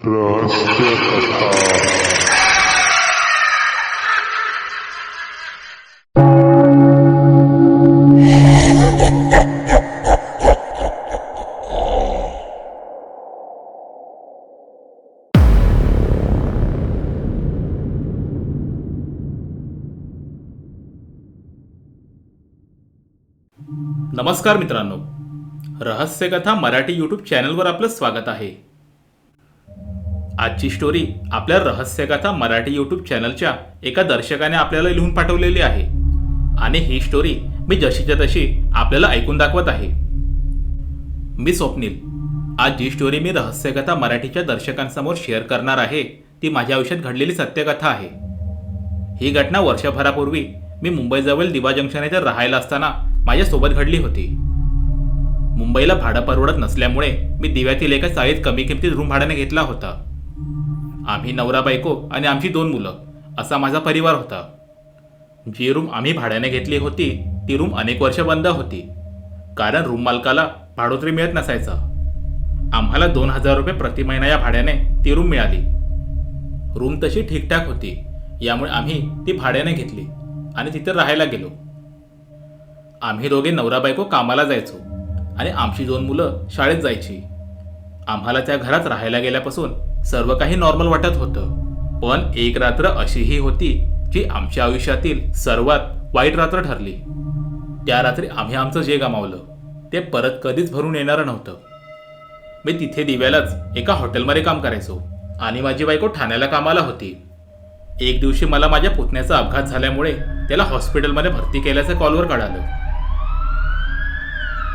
रहस्य कथा. नमस्कार मित्रांनो, रहस्यकथा मराठी यूट्यूब चॅनलवर आपलं स्वागत आहे. आजची स्टोरी आपल्या रहस्यकथा मराठी यूट्यूब चॅनलच्या एका दर्शकाने आपल्याला लिहून पाठवलेली आहे आणि ही स्टोरी मी जशीच्या तशी आपल्याला ऐकून दाखवत आहे. मी स्वप्नील. आज जी स्टोरी मी रहस्यकथा मराठीच्या दर्शकांसमोर शेअर करणार आहे ती माझ्या आयुष्यात घडलेली सत्यकथा आहे. ही घटना वर्षभरापूर्वी मी मुंबईजवळ दिवा जंक्शन येथे राहायला असताना माझ्यासोबत घडली होती. मुंबईला भाडं परवडत नसल्यामुळे मी दिव्यातील एका चाळीत कमी किमतीत रूम भाड्याने घेतला होता. आम्ही नवरा बायको आणि आमची 2 मुलं असा माझा परिवार होता. जी रूम आम्ही भाड्याने घेतली होती ती रूम अनेक वर्ष बंद होती, कारण रूम मालकाला भाडोत्री मिळत नसायचा. आम्हाला 2,000 रुपये प्रति महिना या भाड्याने ती रूम मिळाली. रूम तशी ठीकठाक होती, यामुळे आम्ही ती भाड्याने घेतली आणि तिथे राहायला गेलो. आम्ही दोघे नवरा बायको कामाला जायचो आणि आमची 2 मुलं शाळेत जायची. आम्हाला त्या घरात राहायला गेल्यापासून सर्व काही नॉर्मल वाटत होतं. पण एक रात्र अशीही होती जी आमच्या आयुष्यातील सर्वात वाईट रात्र ठरली. त्या रात्री आम्ही आमचं जे गमावलं ते परत कधीच भरून येणारं नव्हतं. मी तिथे दिव्यालाच एका हॉटेलमध्ये काम करायचो आणि माझी बायको ठाण्याला कामाला होती. एक दिवशी मला माझ्या पुतण्याचा अपघात झाल्यामुळे त्याला हॉस्पिटलमध्ये भरती केल्याचं कॉलवर कळालं.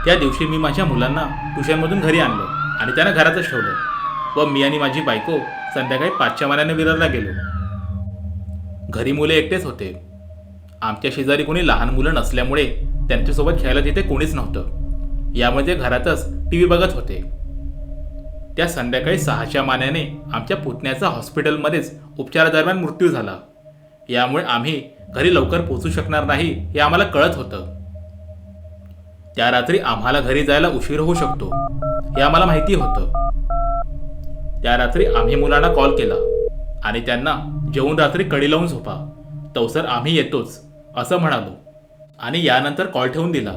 त्या दिवशी मी माझ्या मुलांना ट्युशनमधून घरी आणलं आणि त्यांना घरातच ठेवलं व मी आणि माझी बायको संध्याकाळी 5च्या मानाने विरारला गेलो. घरी मुले एकटेच होते. आमच्या शेजारी कोणी लहान मुलं नसल्यामुळे त्यांच्यासोबत खेळायला तिथे कोणीच नव्हतं. यामुळे ते घरातच TV बघत होते. त्या संध्याकाळी 6च्या मानाने आमच्या पुतण्याचा हॉस्पिटलमध्येच उपचारादरम्यान मृत्यू झाला. यामुळे आम्ही घरी लवकर पोहोचू शकणार नाही हे आम्हाला कळत होतं. त्या रात्री आम्हाला घरी जायला उशीर होऊ शकतो हे आम्हाला माहिती होतं. त्या रात्री आम्ही मुलांना कॉल केला आणि त्यांना जेवून रात्री कडी लावून झोपा, तवसर आम्ही येतोच असं म्हणालो आणि यानंतर कॉल ठेवून दिला.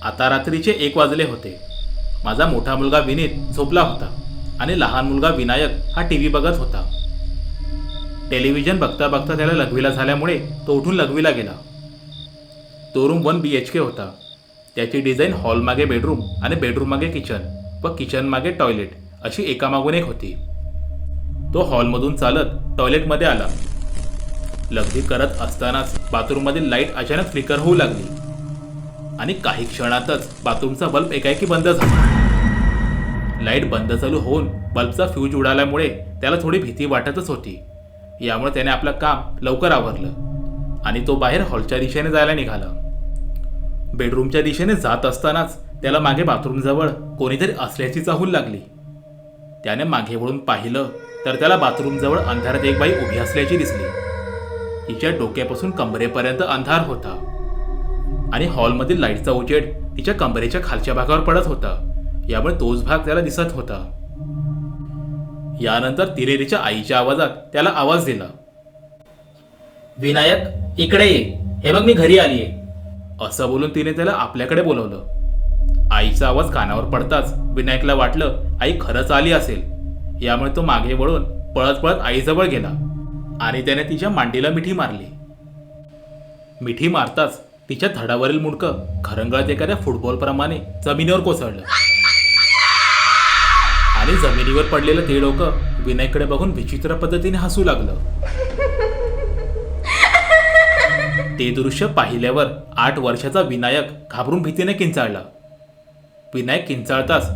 आता रात्रीचे 1 वाजले होते. माझा मोठा मुलगा विनीत झोपला होता आणि लहान मुलगा विनायक हा TV बघत होता. टेलिव्हिजन बघता बघता त्याला लघवीला झाल्यामुळे तो उठून लघवीला गेला. तो रूम 1 BHK होता. त्याची डिझाईन हॉल मागे बेडरूम आणि बेडरूम मागे किचन व किचन मागे टॉयलेट अशी एकामागून एक होती. तो हॉलमधून चालत टॉयलेटमध्ये आला. लघवी करत असतानाच बाथरूममधील लाईट अचानक फ्लिकर होऊ लागली आणि काही क्षणातच बाथरूमचा बल्ब एकाएकी बंद झाला. लाईट बंद चालू होऊन बल्बचा फ्यूज उडाल्यामुळे त्याला थोडी भीती वाटतच होती. यामुळे त्याने आपलं काम लवकर आवरलं आणि तो बाहेर हॉलच्या दिशेने जायला निघाला. बेडरूमच्या दिशेने जात असतानाच त्याला मागे बाथरूमजवळ कोणीतरी असल्याची चाहूल लागली. त्याने मागे वळून पाहिलं तर त्याला बाथरूमजवळ अंधारात एक बाई उभी असल्याची दिसली. तिच्या डोक्यापासून कमरेपर्यंत अंधार होता आणि हॉलमधील लाईटचा उजेड तिच्या कमरेच्या खालच्या भागावर पडत होता. यामुळे तोच भाग त्याला दिसत होता. यानंतर तिने तिच्या आईच्या आवाजात त्याला आवाज दिला, विनायक इकडे ये, हे बघ मी घरी आलीये. असं बोलून तिने त्याला आपल्याकडे बोलवलं. आईचा आवाज कानावर पडताच विनायकला वाटलं आई खरंच आली असेल. यामुळे तो मागे वळून पळत पळत आईजवळ गेला आणि त्याने तिच्या मांडीला मिठी मारली. मिठी मारताच तिच्या धडावरील मुंडकं खरंगळत एखाद्या फुटबॉलप्रमाणे जमिनीवर कोसळलं आणि जमिनीवर पडलेलं ते डोकं विनायककडे बघून विचित्र पद्धतीने हसू लागलं. ते दृश्य पाहिल्यावर 8 वर्षाचा विनायक घाबरून भीतीने किंचाळला. विनायक किंचाळताच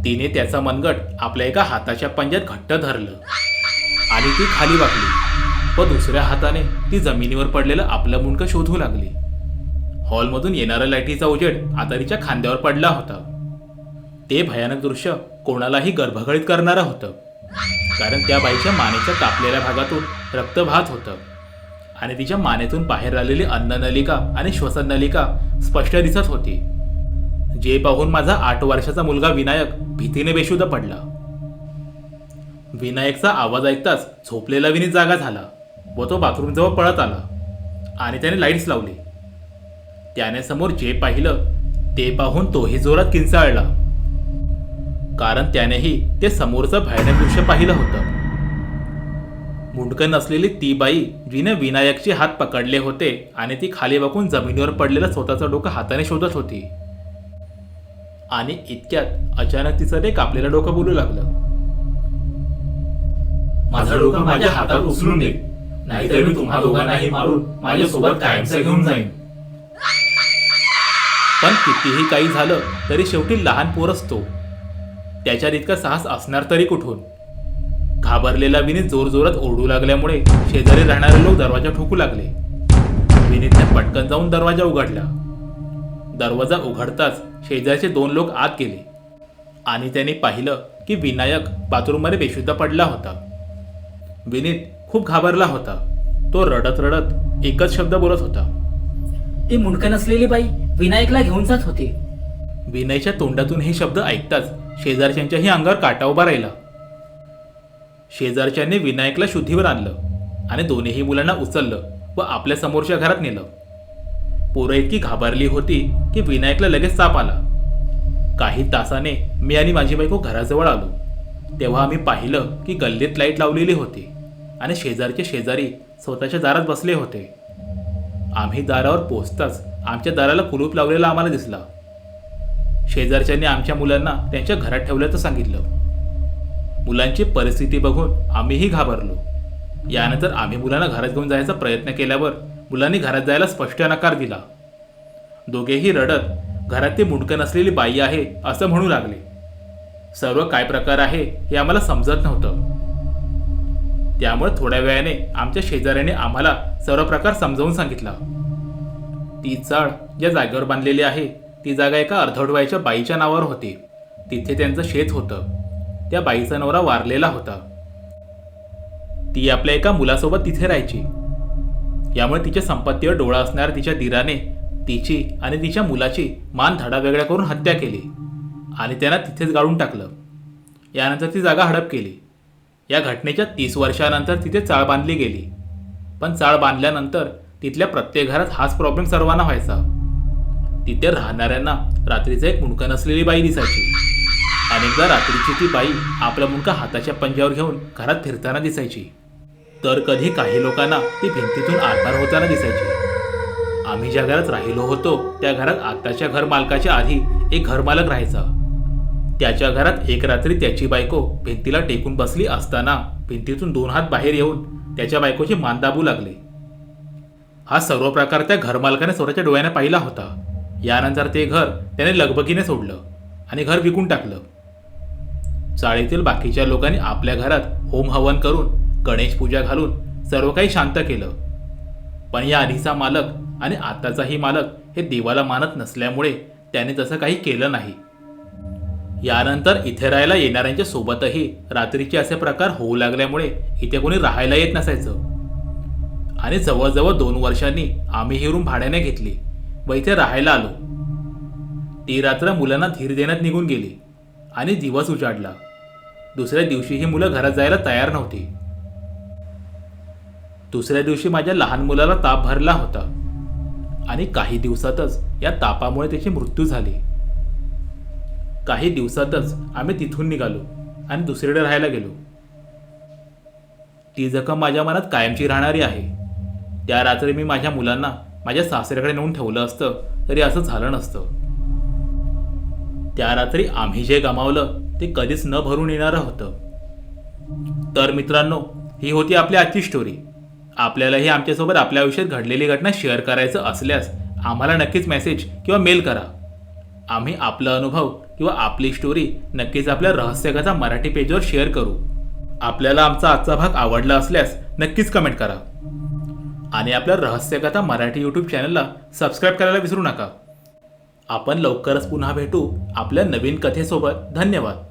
तिने त्याचा मनगट आपल्या एका हाताच्या पंजात घट्ट धरलं आणि ती खाली वाकली व दुसऱ्या हाताने ती जमिनीवर पडलेलं आपलं मुंडकं शोधू लागली. हॉलमधून येणारा लाईटीचा उजेड आता तिच्या खांद्यावर पडला होता. ते भयानक दृश्य कोणालाही गर्भगळीत करणारं होतं, कारण त्या बाईच्या मानेच्या कापलेल्या भागातून रक्त वाहत होतं आणि तिच्या मानेतून बाहेर आलेली अन्ननलिका आणि श्वसन नलिका स्पष्ट दिसत होती. जे पाहून माझा 8 वर्षाचा मुलगा विनायक भीतीने बेशुद्ध पडला. विनायकचा आवाज ऐकताच झोपलेला विनीत जागा झाला व तो बाथरूमजवळ पळत आला आणि त्याने लाईट्स लावली. त्याने समोर जे पाहिलं ते पाहून तोही जोरात किंचाळला, कारण त्यानेही ते समोरचं भयानक दृश्य पाहिलं होतं. मुंडकं नसलेली ती बाई जिने विनायकचे हात पकडले होते आणि ती खाली वाकून जमिनीवर पडलेलं स्वतःचं डोकं हाताने शोधत होती. आणि इतक्यात अचानक तिचं ते कापलेलं डोकं बोलू लागलं, माझं डोकं माझ्या हातात उचलून दे, नाहीतर मी तुम्हा दोघांनाही मारून माझ्यासोबत कायमचं घेऊन जाईन. पण कितीही काही झालं तरी शेवटी लहान पोरच तो. त्याच्यात इतका साहस असणार तरी कुठून? घाबरलेला विनीत जोरजोरात ओरडू लागल्यामुळे शेजारी राहणारे लोक दरवाजा ठोकू लागले. विनीतने पटकन जाऊन दरवाजा उघडला. दरवाजा उघडताच शेजारचे 2 लोक आत गेले आणि त्यांनी पाहिलं की विनायक बाथरूममध्ये बेशुद्ध पडला होता. विनीत खूप घाबरला होता. तो रडत रडत एकच शब्द बोलत होता, ती मुंडकं नसलेली बाई विनायकला घेऊन जात होती. विनयच्या तोंडातून हे शब्द ऐकताच शेजारच्यांच्याही अंगावर काटा उभा राहिला. शेजारच्यांनी विनायकला शुद्धीवर आणलं आणि दोन्हीही मुलांना उचललं व आपल्या समोरच्या घरात नेलं. पोरं इतकी घाबरली होती की विनायकला लगेच ताप आला. काही तासाने मी आणि माझी बायको घराजवळ आलो. तेव्हा आम्ही पाहिलं की गल्लीत लाईट लावलेली होती आणि शेजारचे शेजारी स्वतःच्या दारात बसले होते. आम्ही दारावर पोहोचताच आमच्या दाराला कुलूप लावलेला आम्हाला दिसला. शेजारच्यांनी आमच्या मुलांना त्यांच्या घरात ठेवल्याचं सांगितलं. मुलांची परिस्थिती बघून आम्हीही घाबरलो. यानंतर आम्ही मुलांना घरात घेऊन जायचा प्रयत्न केल्यावर मुलांनी घरात जायला स्पष्ट नकार दिला. दोघेही रडत घरात ती मुंडकं नसलेली बाई आहे असं म्हणू लागले. सर्व काय प्रकार आहे हे आम्हाला समजत नव्हतं. त्यामुळे थोड्या वेळाने आमच्या शेजाऱ्याने आम्हाला सर्व प्रकार समजावून सांगितला. ती चाळ ज्या जागेवर बांधलेली आहे ती जागा एका अर्धवट वयाच्या बाईच्या नावावर होती. तिथे त्यांचं शेत होतं. त्या बाईचा नवरा वारलेला होता. ती आपल्या एका मुलासोबत तिथे राहायची. यामुळे तिच्या संपत्तीवर डोळा असणाऱ्या तिच्या दिराने तिची आणि तिच्या मुलाची मान धडावेगळ्या करून हत्या केली आणि त्यांना तिथेच गाळून टाकलं. यानंतर ती जागा हडप केली. या घटनेच्या 30 वर्षानंतर तिथे चाळ बांधली गेली. पण चाळ बांधल्यानंतर तिथल्या प्रत्येक घरात हाच प्रॉब्लेम सर्वांना व्हायचा. तिथे राहणाऱ्यांना रात्रीचं एक मुंडकं नसलेली बाई दिसायची. अनेकदा रात्रीची ती बाई आपला मुंडका हाताच्या पंजावर घेऊन घरात फिरताना दिसायची. तर कधी काही लोकांना ती भिंतीतून आरपार होताना दिसायची. आम्ही ज्या घरात राहिलो होतो त्या घरात आत्ताच्या घर मालकाच्या आधी एक घरमालक राहायचा. त्याच्या घरात एक रात्री त्याची बायको भिंतीला टेकून बसली असताना भिंतीतून 2 हात बाहेर येऊन त्याच्या बायकोची मान दाबू लागले. हा सर्व प्रकार त्या घरमालकाने स्वतःच्या डोळ्याने पाहिला होता. यानंतर ते घर त्याने लगबगीने सोडलं आणि घर विकून टाकलं. चाळीतील बाकीच्या लोकांनी आपल्या घरात होम हवन करून गणेश पूजा घालून सर्व काही शांत केलं. पण या आधीचा मालक आणि आताचाही मालक हे देवाला मानत नसल्यामुळे त्याने तसं काही केलं नाही. यानंतर इथे राहायला येणाऱ्यांच्या सोबतही रात्रीचे असे प्रकार होऊ लागल्यामुळे इथे कोणी राहायला येत नसायचं. आणि जवळजवळ 2 वर्षांनी आम्ही ही रूम भाड्याने घेतली व इथे राहायला आलो. ती रात्र मुलांना धीर देण्यात निघून गेली आणि दिवस उजाडला. दुसऱ्या दिवशी ही मुलं घरात जायला तयार नव्हती. दुसऱ्या दिवशी माझ्या लहान मुलाला ताप भरला होता आणि काही दिवसातच या तापामुळे त्याची मृत्यू झाली. काही दिवसातच आम्ही तिथून निघालो आणि दुसरीकडे राहायला गेलो. ती जखम माझ्या मनात कायमची राहणारी आहे. त्या रात्री मी माझ्या मुलांना माझ्या सासऱ्याकडे नेऊन ठेवलं असतं तरी असं झालं नसतं. त्या रात्री आम्ही जे गमावलं ते कधीच न भरून येणारं होतं. तर मित्रांनो, ही होती आपली आजची स्टोरी. आपल्यालाही आमच्यासोबत आपल्या आयुष्यात घडलेली घटना शेअर करायचं असल्यास आम्हाला नक्कीच मेसेज किंवा मेल करा. आम्ही आपला अनुभव किंवा आपली स्टोरी नक्कीच आपल्या रहस्यकथा मराठी पेजवर शेअर करू. आपल्याला आमचा आजचा भाग आवडला असल्यास नक्कीच कमेंट करा आणि आपल्या रहस्यकथा मराठी यूट्यूब चॅनलला सबस्क्राईब करायला विसरू नका. आपण लवकरच पुन्हा भेटू आपल्या नवीन कथेसोबत. धन्यवाद.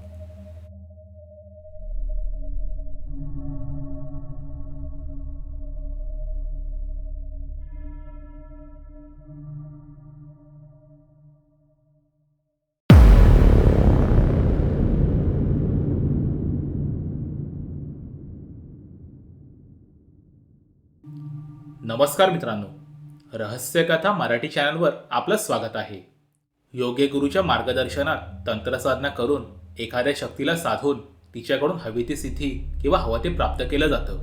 नमस्कार मित्रांनो, रहस्यकथा मराठी चॅनलवर आपलं स्वागत आहे. योग्य गुरुच्या मार्गदर्शनात तंत्रसाधना करून एखाद्या शक्तीला साधून तिच्याकडून हवी ती सिद्धी किंवा हवं ते प्राप्त केलं जातं.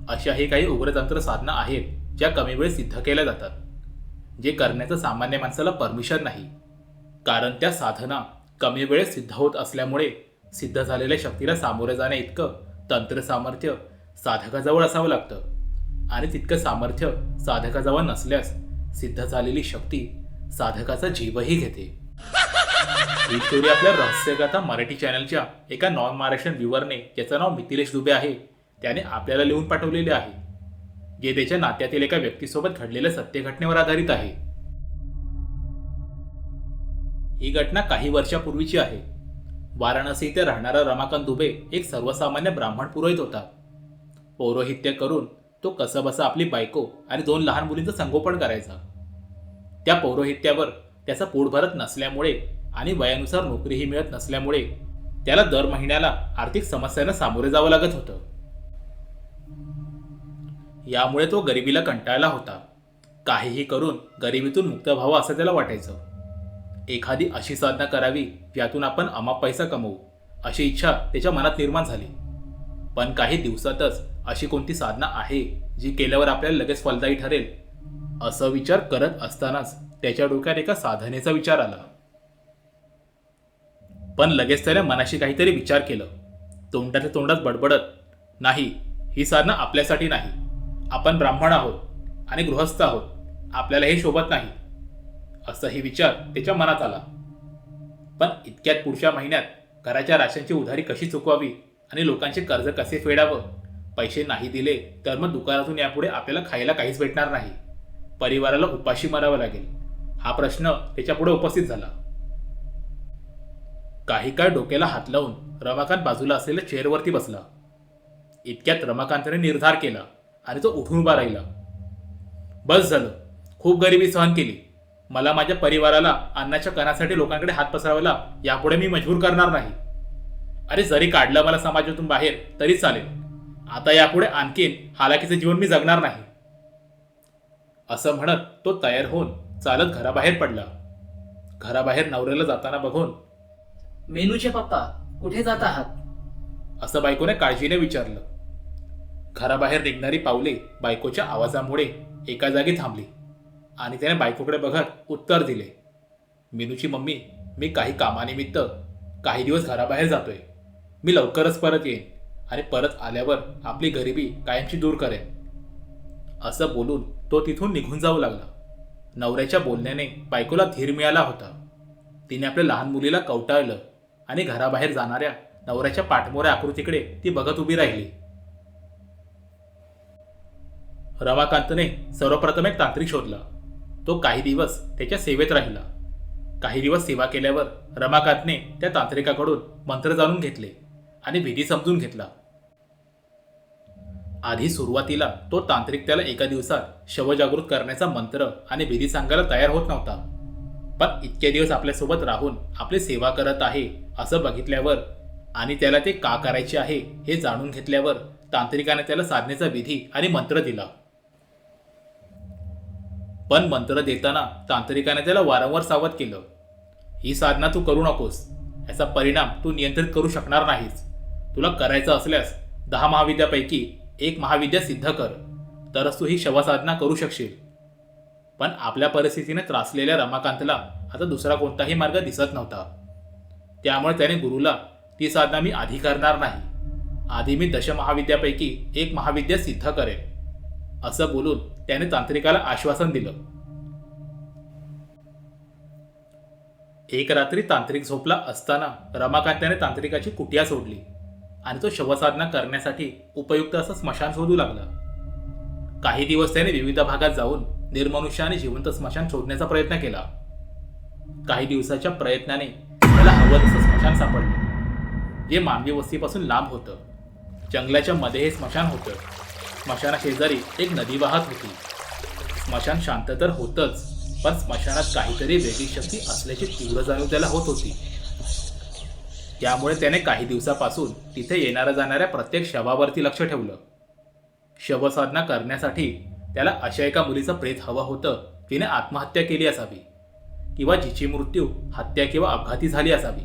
अशाही काही उग्र तंत्र साधना आहेत ज्या कमी वेळेत सिद्ध केल्या जातात, जे करण्याचं सामान्य माणसाला परमिशन नाही. कारण त्या साधना कमी वेळेत सिद्ध होत असल्यामुळे सिद्ध झालेल्या शक्तीला सामोरे जाण्या इतकं तंत्र सामर्थ्य साधकाजवळ असावं लागतं. आणि तितकं सामर्थ्य साधकाजवळ नसल्यास सिद्ध झालेली शक्ती साधकाचा जीवही घेते. ही स्टोरी आपल्या रहस्यकथा मराठी चॅनलच्या एका नॉन महाराष्ट्रीयन व्ह्युअरने, ज्याचं नाव मिथिलेश दुबे आहे, त्याने आपल्याला लिहून पाठवलेले आहे, जे त्याच्या नात्यातील एका व्यक्तीसोबत घडलेल्या सत्य घटनेवर आधारित आहे. ही घटना काही वर्षापूर्वीची आहे. वाराणसी येथे राहणारा रमाकांत दुबे एक सर्वसामान्य ब्राह्मण पुरोहित होता. पौरोहित्य करून तो कसबसा आपली बायको आणि 2 लहान मुलींचं संगोपन करायचा. त्या पौरोहित्यावर त्याचा पोट भरत नसल्यामुळे आणि वयानुसार नोकरीही मिळत नसल्यामुळे त्याला दर महिन्याला आर्थिक समस्यांना सामोरे जावं लागत होतं. यामुळे तो गरिबीला कंटाळला होता. काहीही करून गरिबीतून मुक्त व्हावं असं त्याला वाटायचं. एखादी अशी साधना करावी ज्यातून आपण अमाप पैसा कमवू, अशी इच्छा त्याच्या मनात निर्माण झाली. पण काही दिवसातच अशी कोणती साधना आहे जी केल्यावर आपल्याला लगेच फलदायी ठरेल, असं विचार करत असतानाच त्याच्या डोक्यात एका साधनेचा विचार आला. पण लगेच त्याने मनाशी काहीतरी विचार केलं, तोंडाच्या तोंडात बडबडत, नाही, ही साधना आपल्यासाठी नाही. आपण ब्राह्मण आहोत आणि गृहस्थ आहोत, आपल्याला हे शोभत नाही, असाही विचार त्याच्या मनात आला. पण इतक्यात पुढच्या महिन्यात घराच्या राशनची उधारी कशी चुकवावी आणि लोकांचे कर्ज कसे फेडावं, पैसे नाही दिले तर मग दुकानातून यापुढे आपल्याला खायला काहीच भेटणार नाही, परिवाराला उपाशी मारावं लागेल, हा प्रश्न त्याच्यापुढे उपस्थित झाला. काही काळ डोक्याला हात लावून रमाकांत बाजूला असलेल्या चेअरवरती बसला. इतक्यात रमाकांतने निर्धार केला आणि तो उठून उभा राहिला. बस झालं, खूप गरिबी सहन केली. मला माझ्या परिवाराला अन्नाच्या कणासाठी लोकांकडे हात पसरवायला यापुढे मी मजबूर करणार नाही. अरे, जरी काढलं मला समाजातून बाहेर तरी चालेल. आता यापुढे आणखीन हालाकीचं जीवन मी जगणार नाही, असं म्हणत तो तयार होऊन चालत घराबाहेर पडला. घराबाहेर नवऱ्याला जाताना बघून, मेनूचे पप्पा कुठे जात आहात? असं बायकोने काळजीने विचारलं. घराबाहेर निघणारी पावले बायकोच्या आवाजामुळे एका जागी थांबली आणि त्याने बायकोकडे बघत उत्तर दिले, मीनूची मम्मी, मी काही कामानिमित्त काही दिवस घराबाहेर जातोय. मी लवकरच परत येईन आणि परत आल्यावर आपली गरिबी कायमची दूर करेन. असं बोलून तो तिथून निघून जाऊ लागला. नवऱ्याच्या बोलण्याने बायकोला धीर मिळाला होता. तिने आपल्या लहान मुलीला कवटाळलं आणि घराबाहेर जाणाऱ्या नवऱ्याच्या पाठमोऱ्या आकृतीकडे ती बघत उभी राहिली. रमाकांतने सर्वप्रथम एक तांत्रिक शोधला. तो काही दिवस त्याच्या सेवेत राहिला. काही दिवस सेवा केल्यावर रमाकांतने त्या तांत्रिकाकडून मंत्र जाणून घेतले आणि विधी समजून घेतला. आधी सुरुवातीला तो तांत्रिक त्याला एका दिवसात शवजागृत करण्याचा मंत्र आणि विधी सांगायला तयार होत नव्हता. पण इतके दिवस आपल्यासोबत राहून आपली सेवा करत आहे असं बघितल्यावर आणि त्याला ते का करायचे आहे हे जाणून घेतल्यावर तांत्रिकाने त्याला साधनेचा विधी आणि मंत्र दिला. पण मंत्र देताना तांत्रिकाने त्याला वारंवार सावध केलं, ही साधना तू करू नकोस, याचा परिणाम तू नियंत्रित करू शकणार नाहीस. तुला करायचं असल्यास 10 महाविद्यापैकी 1 महाविद्या सिद्ध कर, तरच तू ही शवसाधना करू शकशील. पण आपल्या परिस्थितीने त्रासलेल्या रमाकांतला आता दुसरा कोणताही मार्ग दिसत नव्हता. त्यामुळे त्याने गुरुला, ती साधना मी आधी करणार नाही, आधी मी 10 महाविद्यापैकी 1 महाविद्या सिद्ध करेन, असं बोलून त्याने तांत्रिकाला आश्वासन दिलं. एक रात्री तांत्रिक झोपला असताना रमाकांताने तांत्रिकाची कुटिया सोडली आणि तो शवसाधना करण्यासाठी उपयुक्त असं स्मशान शोधू लागला. काही दिवस त्याने विविध भागात जाऊन निर्मनुष्य आणि जिवंत स्मशान शोधण्याचा प्रयत्न केला. काही दिवसाच्या प्रयत्नाने त्याला हवं तसं स्मशान सापडलं, जे मानवी वस्तीपासून लांब होतं. जंगलाच्या मध्ये हे स्मशान होतं. स्मशानाशेजारी एक नदी वाहत होती. स्मशान शांत तर होतंच, पण स्मशानात काहीतरी वेगळी शक्ती असल्याची तीव्र जाणीव त्याला होत होती. त्यामुळे त्याने काही दिवसापासून तिथे येणाऱ्या जाणाऱ्या प्रत्येक शवावरती लक्ष ठेवलं. शवसाधना करण्यासाठी त्याला अशा एका मुलीचं प्रेत हवं होतं तिने आत्महत्या केली असावी किंवा जिची मृत्यू हत्या किंवा अपघाती झाली असावी.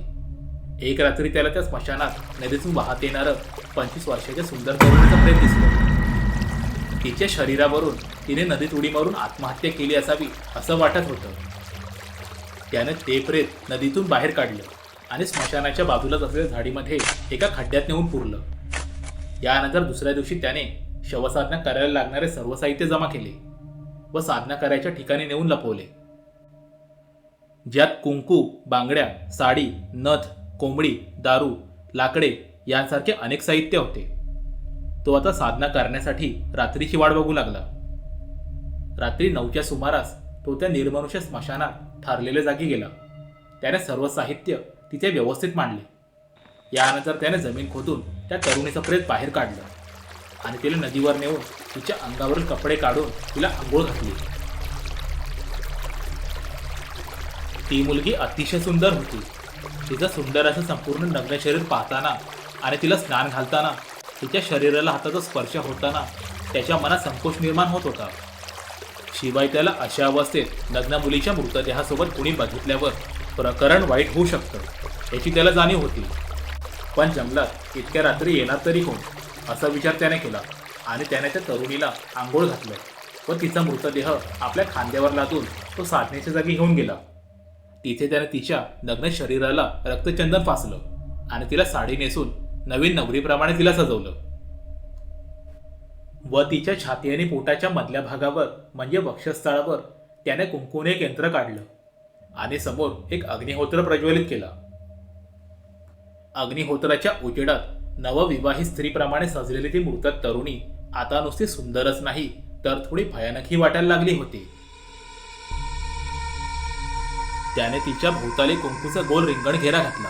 एक रात्री त्याला त्या स्मशानात नदीतून वाहत येणारं 25 वर्षाच्या सुंदर तरुणीचं प्रेत दिसलं. तिच्या शरीरावरून तिने नदीत उडी मारून आत्महत्या केली असावी असं वाटत होतं. त्याने ते प्रेत नदीतून बाहेर काढलं आणि स्मशानाच्या बाजूलाच असलेल्या झाडीमध्ये एका खड्ड्यात नेऊन पुरलं. यानंतर दुसऱ्या दिवशी त्याने शवसाधना करायला लागणारे सर्व साहित्य जमा केले व साधना करायच्या ठिकाणी नेऊन लपवले, ज्यात कुंकू, बांगड्या, साडी, नथ, कोंबडी, दारू, लाकडे यांसारखे अनेक साहित्य होते. तो आता साधना करण्यासाठी रात्रीची वाट बघू लागला. रात्री 9च्या सुमारास तो त्या निर्मनुष्य स्मशानात ठरलेल्या जागी गेला. त्याने सर्व साहित्य तिथे व्यवस्थित मांडले. यानंतर त्याने जमीन खोदून त्या तरुणीचं प्रेत बाहेर काढलं आणि तिला नदीवर नेऊन तिच्या अंगावरील कपडे काढून तिला आंघोळ घातली. ती मुलगी अतिशय सुंदर होती. तिचं सुंदर असं संपूर्ण नग्न शरीर पाहताना आणि तिला स्नान घालताना, तिच्या शरीराला हाताचा स्पर्श होताना त्याच्या मनात संकोच निर्माण होत होता. शिवाय त्याला अशा अवस्थेत नग्न मुलीच्या मृतदेहासोबत कुणी बघितल्यावर प्रकरण वाईट होऊ शकतं याची त्याला जाणीव होती. पण जंगलात इतक्या रात्री येणार तरी कोण असा विचार त्याने केला आणि त्याने त्या तरुणीला आंघोळ घातलं व तिचा मृतदेह आपल्या खांद्यावर लादून तो साधनेच्या जागी घेऊन गेला. तिथे त्याने तिच्या नग्न शरीराला रक्तचंदन फासलं आणि तिला साडी नेसून नवीन नवरीप्रमाणे तिला सजवलं व तिच्या छाती आणि पोटाच्या मधल्या भागावर म्हणजे वक्षस्थळावर त्याने कुंकूने एक यंत्र काढलं आणि समोर एक अग्निहोत्र प्रज्वलित केला. अग्निहोत्राच्या उजेडात नवविवाहित स्त्रीप्रमाणे सजलेली ती मृत तरुणी आता नुसती सुंदरच नाही तर थोडी भयानकही वाटायला लागली होती. त्याने तिच्या भोवताली कुंकूचा गोल रिंगण घेरा घातला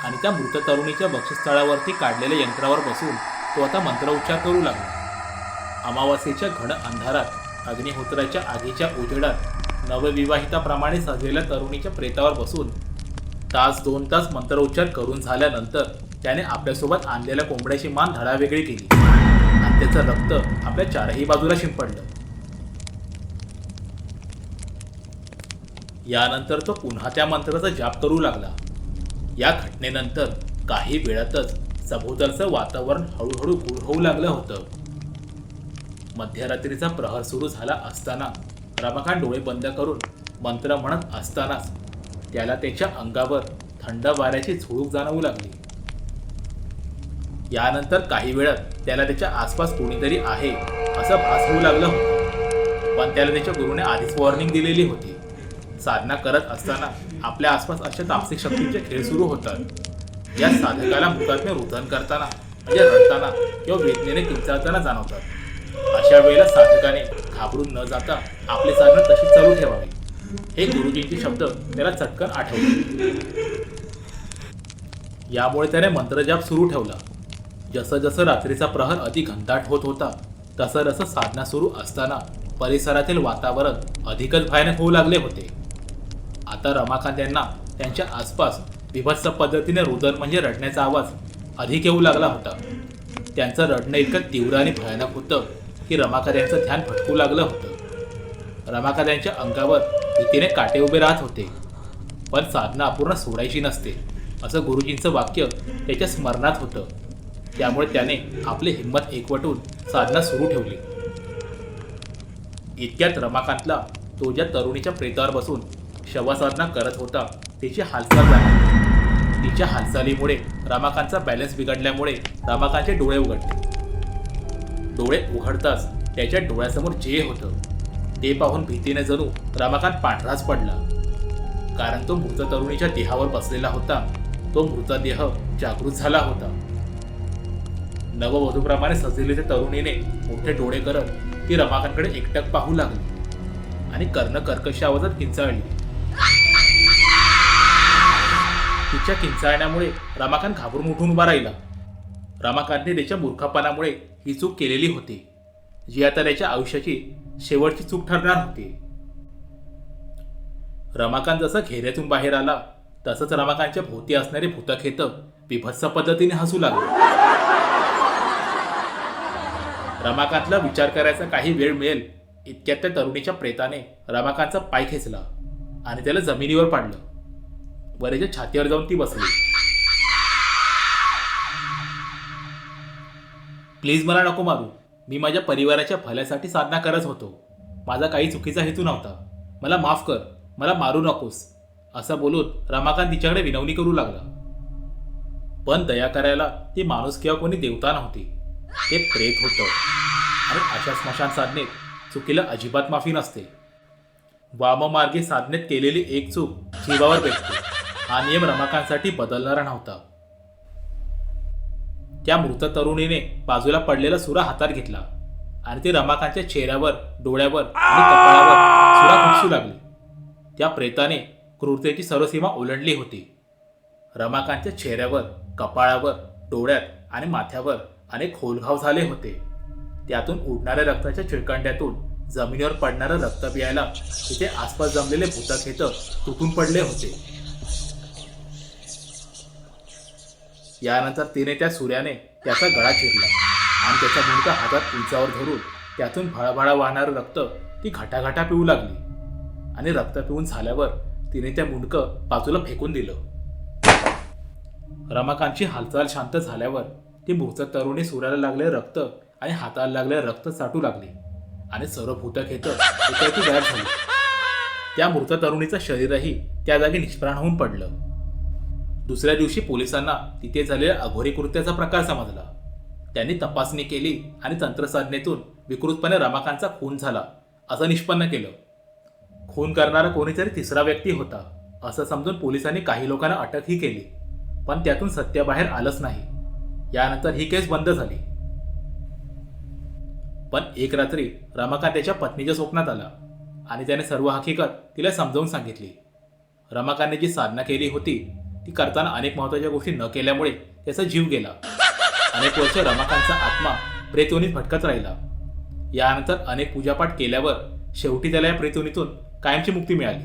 आणि त्या मृत तरुणीच्या वक्षस्थळावरती काढलेल्या यंत्रावर बसून तो आता मंत्रोच्चार करू लागला. अमावास्येच्या घन अंधारात अग्निहोत्राच्या आगीच्या उजेडात नवविवाहिताप्रमाणे सजलेल्या तरुणीच्या प्रेतावर बसून तास 2 तास मंत्रोच्चार करून झाल्यानंतर त्याने आपल्यासोबत आणलेल्या कोंबड्याची मान धडावेगळी केली आणि त्याचं रक्त आपल्या चारही बाजूला शिंपडलं. यानंतर तो पुन्हा त्या मंत्राचा जाप करू लागला. या घटनेनंतर काही वेळातच सभोवतालचं वातावरण हळूहळू गूढ होऊ लागलं होतं. मध्यरात्रीचा प्रहर सुरू झाला असताना रमाकांत डोळे बंद करून मंत्र म्हणत असतानाच त्याला त्याच्या अंगावर थंड वाऱ्याची झुळूक जाणवू लागली. यानंतर काही वेळात त्याला त्याच्या आसपास कोणीतरी आहे असं भास होऊ लागलं होतं. पण त्याला त्याच्या गुरुने आधीच वॉर्निंग दिलेली होती. साधना करत असताना आपल्या आसपास अशा तामसिक शक्तींचे खेळ सुरू होतात. या साधकाला मृतात्मे रुदन करताना म्हणजे रडताना किंवा वेदनेने किंचाळताना जाणवतात. अशा वेळेला साधकाने घाबरून न जाता आपली साधना तशीच चालू ठेवावी. हे गुरुजींचे शब्द त्याला चटकन आठवले. यामुळे त्याने मंत्रजाप सुरू ठेवला. जसं जसं रात्रीचा प्रहर अधिक घनदाट होत होता तसं जसं साधना सुरू असताना परिसरातील वातावरण अधिकच भयानक होऊ लागले होते. आता रमाकांत यांना त्यांच्या आसपास विभत्स पद्धतीने रुदन म्हणजे रडण्याचा आवाज अधिक येऊ लागला होता. त्यांचं रडणं इतकं तीव्र आणि भयानक होतं की रमाकांत यांचं ध्यान भटकू लागलं होतं. रमाकांत यांच्या अंगावर भीतीने काटे उभे राहत होते. पण साधना अपूर्ण सोडायची नसते असं गुरुजींचं वाक्य त्याच्या स्मरणात होतं. त्यामुळे त्याने आपली हिंमत एकवटून साधना सुरू ठेवली. इतक्यात रमाकांतला तो ज्या तरुणीच्या प्रेतावर बसून शवसाधना करत होता तिची हालचाल झाली. तिच्या हालचालीमुळे रमाकांतचा बॅलन्स बिघडल्यामुळे रमाकांतचे डोळे उघडले. डोळे उघडताच त्याच्या डोळ्यासमोर जे होतं ते पाहून भीतीने जणू रमाकांत पांढराच पडला. कारण तो मृत तरुणीच्या देहावर बसलेला होता. तो मृतदेह जागृत झाला होता. नववधूप्रमाणे सजलेल्या त्या तरुणीने मोठे डोळे करत ती रमाकांतकडे एकटक पाहू लागली आणि कर्णकर्कश आवाजात किंचाळली. तिच्या किंचाळण्यामुळे रमाकांत घाबरून उठून उभा राहिला. रमाकांतने त्याच्या मूर्खपणामुळे ही चूक केलेली होती जी आता त्याच्या आयुष्याची शेवटची चूक ठरणार होती. रमाकांत जसं घेऱ्यातून बाहेर आला तसंच रमाकांतच्या भोवती असणारी भूतखेत विभत्स पद्धतीने हसू लागली. रमाकांतला विचार करायचा काही वेळ मिळेल इतक्यात त्या तरुणीच्या प्रेताने रमाकांतचा पाय खेचला आणि त्याला जमिनीवर पाडलं. वरेच्या छातीवर जाऊन ती बसली. प्लीज मला नको मारू. मी माझ्या परिवाराच्या भल्यासाठी साधना करत होतो. माझा काही चुकीचा हेतू नव्हता. मला माफ कर. मला मारू नकोस. असं बोलून रमाकांत तिच्याकडे विनवणी करू लागला. पण दया करायला ती माणूस किंवा कोणी देवता नव्हती. ते प्रेत होतं. आणि अशा स्मशान साधनेत चुकीला अजिबात माफी नसते. वाममार्गी साधनेत केलेली एक चूक जीवावर पेटते. हा नियम रमाकांतसाठी बदलणारा नव्हता. त्या मृत तरुणीने बाजूला पडलेला सुरा हातात घेतला आणि ते रमाकांतच्या चेहऱ्यावर, डोळ्यावर आणि कपाळावर सुरा खुपसू लागले. त्या प्रेताने क्रूरतेची सर्व सीमा ओलांडली होती. रमाकांतच्या चेहऱ्यावर, कपाळावर, डोळ्यात आणि माथ्यावर अनेक खोलघाव झाले होते. त्यातून उडणाऱ्या रक्ताच्या चिळकांड्यातून जमिनीवर पडणारं रक्त पियायला तिथे आसपास जमलेले भूतखेत तुटून पडले होते. यानंतर तिने त्या सूर्याने त्याचा गळा चिरला आणि त्याचा मुंडका हातात उंचावर धरून त्यातून भळाभळा वाहणारं रक्त ती घाटाघाटा पिऊ लागली. आणि रक्त पिऊन झाल्यावर तिने त्या मुंडकं बाजूला फेकून दिलं. रमाकांतची हालचाल शांत झाल्यावर ती मृत तरुणी सूर्याला लागले रक्त आणि हाताला लागले रक्त साठू लागली आणि सर्व भूतखेत एकाएकी गायब झाली. त्या मृत तरुणीचं शरीरही त्या जागी निष्प्राण होऊन पडलं. दुसऱ्या दिवशी पोलिसांना तिथे झालेल्या अघोरी कृत्याचा प्रकार समजला. त्यांनी तपासणी केली आणि तंत्रसाधनेतून विकृतपणे रमाकांतचा खून झाला असं निष्पन्न केलं. खून करणारा कोणीतरी तिसरा व्यक्ती होता असं समजून पोलिसांनी काही लोकांना अटकही केली. पण त्यातून सत्य बाहेर आलंच नाही. यानंतर ही केस बंद झाली. पण एक रात्री रमाकांत त्याच्या पत्नीच्या स्वप्नात आला आणि त्याने सर्व हकीकत तिला समजावून सांगितली. रमाकांतने जी साधना केली होती ती करताना अनेक महत्त्वाच्या गोष्टी न केल्यामुळे त्याचा जीव गेला. अनेक वर्ष रमाकांतचा आत्मा प्रेतयोनीत भटकत राहिला. यानंतर अनेक पूजापाठ केल्यावर शेवटी त्याला या प्रेतयोनीतून कायमची मुक्ती मिळाली.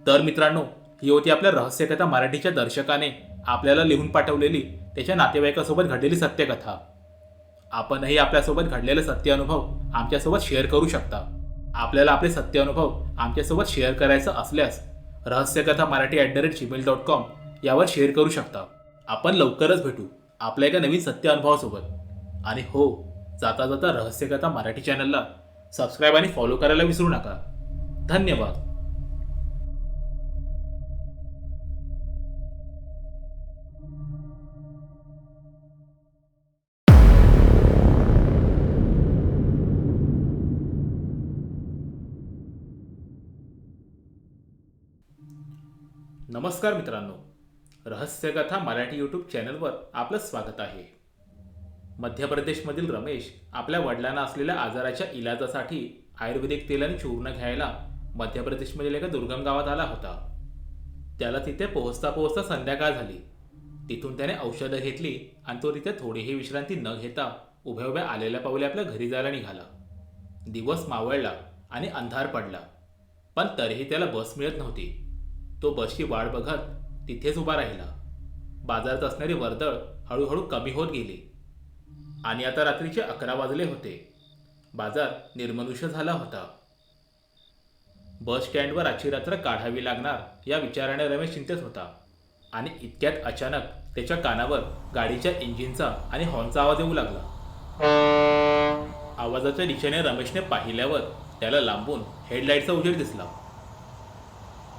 तर मित्रांनो, ही होती आपल्या रहस्यकथा मराठीच्या दर्शकाने आपल्याला लिहून पाठवलेली त्याच्या नातेवाईकासोबत घडलेली सत्यकथा. आपणही आपल्यासोबत घडलेले सत्य अनुभव आमच्यासोबत शेअर करू शकता. आपल्याला आपले सत्य अनुभव आमच्यासोबत शेअर करायचं असल्यास rahasyakathamarathi@gmail.com यावर शेअर करू शकता. आपण लवकरच भेटू आपल्या एका नवीन सत्य अनुभवासोबत. आणि हो, जाता जाता रहस्यकथा मराठी चॅनलला सबस्क्राईब आणि फॉलो करायला विसरू नका. धन्यवाद. नमस्कार मित्रांनो, रहस्यकथा मराठी यूट्यूब चॅनलवर आपलं स्वागत आहे. मध्य प्रदेशमधील रमेश आपल्या वडिलांना असलेल्या आजाराच्या इलाजासाठी आयुर्वेदिक तेल आणि चूर्ण घ्यायला मध्य प्रदेशमधील एका दुर्गम गावात आला होता. त्याला तिथे पोहोचता पोहोचता संध्याकाळ झाली. तिथून त्याने औषधं घेतली आणि तो तिथे थोडीही विश्रांती न घेता उभ्या उभ्या आलेल्या पावले आपल्या घरी जायला निघाला. दिवस मावळला आणि अंधार पडला, पण तरीही त्याला बस मिळत नव्हती. तो बसची वाट बघत तिथेच उभा राहिला. बाजारात असणारी वर्दळ हळूहळू कमी होत गेली आणि आता रात्रीचे 11 वाजले होते. बाजार निर्मनुष्य झाला होता. बस स्टँडवर आजची रात्र काढावी लागणार या विचाराने रमेश चिंतेत होता. आणि इतक्यात अचानक त्याच्या कानावर गाडीच्या इंजिनचा आणि हॉर्नचा आवाज येऊ लागला. आवाजाच्या दिशेने रमेशने पाहिल्यावर त्याला लांबून हेडलाईटचा उजेड दिसला.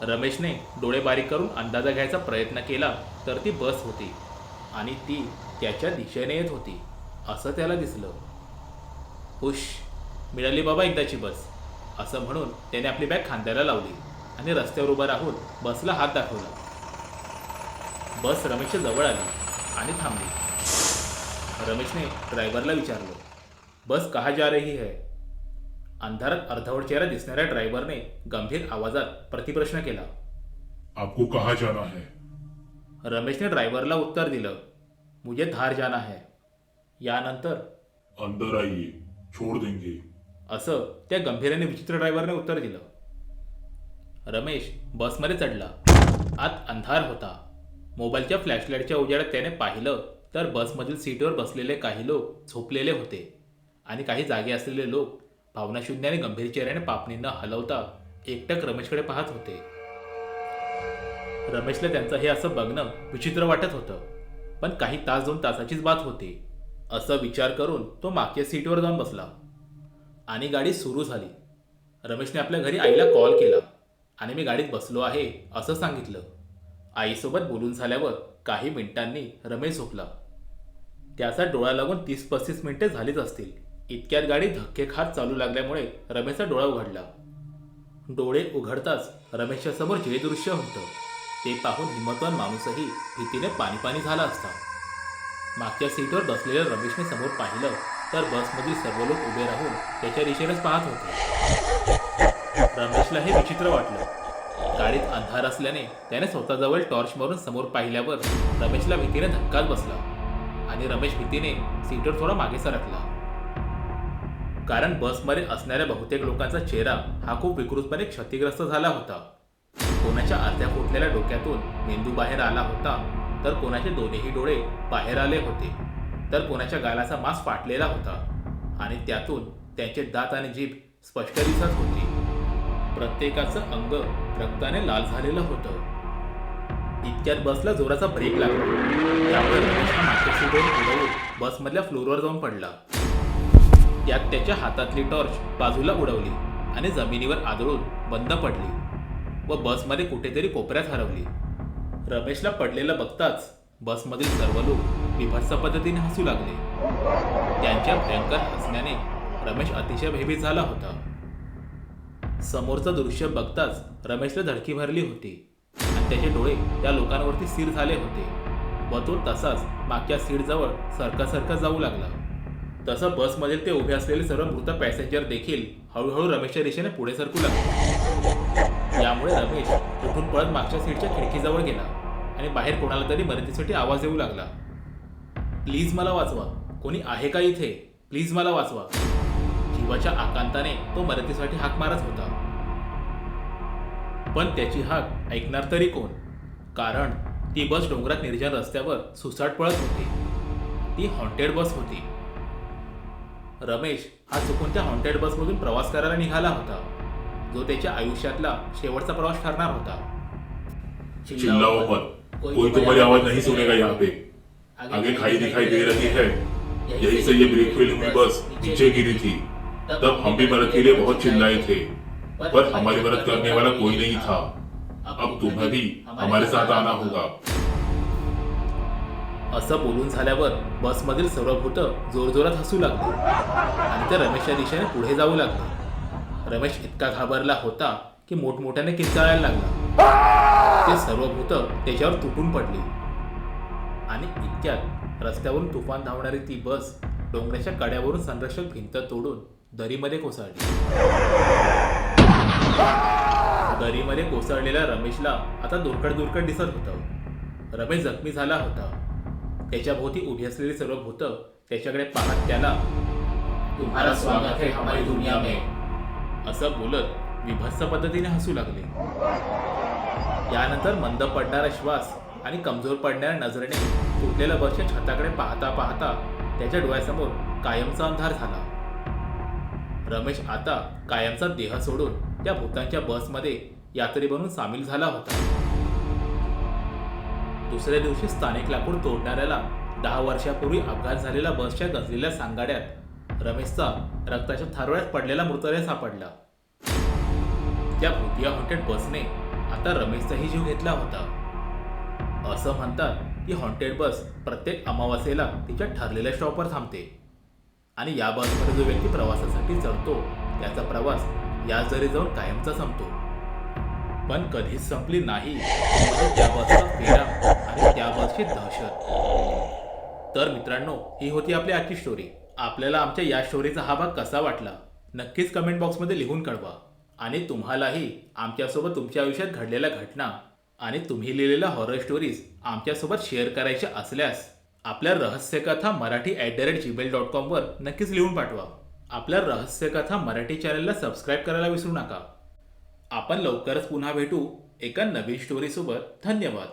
रमेशने डोळे बारीक करून अंदाजा घ्यायचा प्रयत्न केला तर ती बस होती आणि ती त्याच्या दिशेने येत होती असं त्याला दिसलं. हुश, मिळाली बाबा एकदाची बस, असं म्हणून त्याने आपली बॅग खांद्याला लावली आणि रस्त्यावर उभं राहून बसला हात दाखवला. बस रमेशच्या जवळ आली आणि थांबली. रमेशने ड्रायव्हरला विचारलं, बस कहाँ जा रही है? अंधारात अर्धवट चेहरा दिसणाऱ्या ड्रायव्हरने गंभीर आवाजात प्रतिप्रश्न केला. आपको कहाँ जाना है? रमेशने ड्रायव्हरला उत्तर दिलं, मुझे धार जाना है. यानंतर अंदर आइए, छोड़ देंगे. असं त्या गंभीराने विचित्र ड्रायव्हरने उत्तर दिलं. रमेश बसमध्ये चढला. आत अंधार होता. मोबाईलच्या फ्लॅशलाईटच्या उजेडात त्याने पाहिलं तर बसमधील सीटवर बसलेले काही लोक झोपलेले होते आणि काही जागे असलेले लोक भावनाशून्य आणि गंभीर चेहऱ्याने पापणी न हलवता एकटक रमेशकडे पाहत होते. रमेशला त्यांचं हे असं बघणं विचित्र वाटत होतं, पण काही तास 2 तासाचीच बात होती असं विचार करून तो मागच्या सीटवर जाऊन बसला आणि गाडी सुरू झाली. रमेशने आपल्या घरी आईला कॉल केला आणि मी गाडीत बसलो आहे असं सांगितलं. आईसोबत बोलून झाल्यावर काही मिनिटांनी रमेश झोपला. त्याचा डोळा लागून 30-35 मिनिटे झालीच असतील. इतक्यात गाडी धक्के खात चालू लागल्यामुळे रमेशचा डोळा उघडला. डोळे उघडताच रमेशच्या समोर जे दृश्य होतं ते पाहून हिंमतवान माणूसही भीतीने पाणी झाला असता. मागच्या सीटवर बसलेल्या रमेशने समोर पाहिलं तर बसमधील सर्व लोक उभे राहून त्याच्या दिशेनेच पाहत होते. रमेशला हे विचित्र वाटलं. गाडीत अंधार असल्याने त्याने स्वतःजवळ टॉर्च मारून समोर पाहिल्यावर रमेशला भीतीने धक्काच बसला आणि रमेश भीतीने सीटवर थोडा मागे सरकला. कारण बसमध्ये असणाऱ्या बहुतेक लोकांचा चेहरा हा खूप विकृतपणे क्षतिग्रस्त झाला होता. कोणाच्या अर्ध्या फुटलेल्या डोक्यातून मेंदू बाहेर आला होता, तर कोणाचे दोन्ही डोळे बाहेर आले होते, तर कोणाच्या गालाचा मांस फाटलेला होता आणि त्यातून त्यांचे दात आणि जीभ स्पष्ट दिसत होती. प्रत्येकाचं अंग रक्ताने लाल झालेलं होतं. इतक्यात बसला जोराचा ब्रेक लागला. त्यामुळे रमेश हा मागच्या सीटवरून उडवून बसमधल्या फ्लोअरवर जाऊन पडला. त्यात त्याच्या हातातली टॉर्च बाजूला उडवली आणि जमिनीवर आदळून बंद पडली व बसमध्ये कुठेतरी कोपऱ्यात हरवली. रमेशला पडलेलं बघताच बसमधील सर्व लोक बिभत्स पद्धतीने हसू लागले. त्यांच्या भयंकर हसण्याने रमेश अतिशय भयभीत झाला होता. समोरचं दृश्य बघताच रमेशला धडकी भरली होती आणि त्याचे डोळे त्या लोकांवरती स्थिर झाले होते व तो तसाच मागच्या सीटजवळ सरका जाऊ लागला. तसं बसमध्ये ते उभे असलेले सर्व मृत पॅसेंजर देखील हळूहळू रमेशच्या दिशेने पुढे सरकू लागले. यामुळे रमेश उठून पळत मागच्या सीटच्या खिडकीजवळ गेला आणि बाहेर कोणाला तरी मदतीसाठी आवाज येऊ लागला. प्लीज मला वाचवा, कोणी आहे का इथे? प्लीज मला वाचवा. जीवाच्या आकांताने तो मदतीसाठी हाक मारत होता, पण त्याची हाक ऐकणार तरी कोण? कारण ती बस डोंगरात निर्जन रस्त्यावर सुसाट पळत होती. ती हॉन्टेड बस होती. रमेश हा चुकून त्या हॉन्टेड बसमधून प्रवास करायला निघाला होता, जो त्याच्या आयुष्यातला शेवटचा प्रवास ठरणार होता. चिल्लाओ मत, कोई तुम्हारी आवाज नहीं सुनेगा यहाँ पे. आगे खाई दिखाई दे रही है. यहीं से ये ब्रेक फेल हुई बस नीचे गिरी थी. तब हम भी मदद के लिए बहुत चिल्लाए थे, पर हमारी मदद करने वाला कोई नहीं था. अब तुम्हें भी हमारे साथ आना होगा. असं बोलून झाल्यावर बसमधील सर्व भूतं जोरजोरात हसू लागली आणि ते रमेशच्या दिशेने पुढे जाऊ लागले. रमेश इतका घाबरला होता की मोठमोठ्याने किंचाळायला लागला. ते सर्व भूतं त्याच्यावर तुटून पडली आणि इतक्यात रस्त्यावरून तुफान धावणारी ती बस डोंगराच्या कड्यावरून संरक्षक भिंत तोडून दरीमध्ये कोसळली. दरीमध्ये कोसळलेल्या रमेशला आता दुर्कट दिसत होतं. रमेश जखमी झाला होता. त्याच्या भोवती उभी असलेली सर्व भूतं त्याच्याकडे पाहत त्याला तुम्हारा स्वागत है हमारी दुनिया में असं बोलत विभत्स पद्धतीने हसू लागले. यानंतर मंद पडणारा श्वास आणि कमजोर पडणाऱ्या नजरेने तुटलेल्या बसच्या छताकडे पाहता पाहता त्याच्या डोळ्यासमोर कायमचा अंधार झाला. रमेश आता कायमचा देह सोडून त्या भूतांच्या बसमध्ये यात्री बनून सामील झाला होता. दुसऱ्या दिवशी स्थानिक लाकूड तोडणाऱ्याला 10 वर्षापूर्वी अपघात झालेल्या बसच्या गंजलेल्या सांगाड्यात रमेशचा रक्ताच्या थारोळ्यात पडलेला मृतदेह सापडला. त्या भूतिया हॉन्टेड बसने आता रमेशचाही जीव घेतला होता. असं म्हणतात की हॉन्टेड बस प्रत्येक अमावास्येला तिच्या ठरलेल्या स्टॉपवर थांबते आणि या बसमध्ये जो व्यक्ती प्रवासासाठी चढतो त्याचा प्रवास याच दरी जाऊन कायमचा संपतो. पण कधीच संपली नाही त्या बसचा फेरा आणि त्या बसची दहशत. तर मित्रांनो, ही होती आपली आजची स्टोरी. आपल्याला आमच्या या स्टोरीचा हा भाग कसा वाटला नक्कीच कमेंट बॉक्समध्ये लिहून कळवा. आणि तुम्हालाही आमच्यासोबत तुमच्या आयुष्यात घडलेल्या घटना आणि तुम्ही लिहिलेल्या हॉरर स्टोरीज आमच्यासोबत शेअर करायच्या असल्यास आपल्या रहस्यकथा marathi@gmail.com वर नक्कीच लिहून पाठवा. आपल्या रहस्यकथा मराठी चॅनलला सबस्क्राईब करायला विसरू नका. आपण लवकरच पुन्हा भेटू एका नवीन स्टोरीसोबत. धन्यवाद.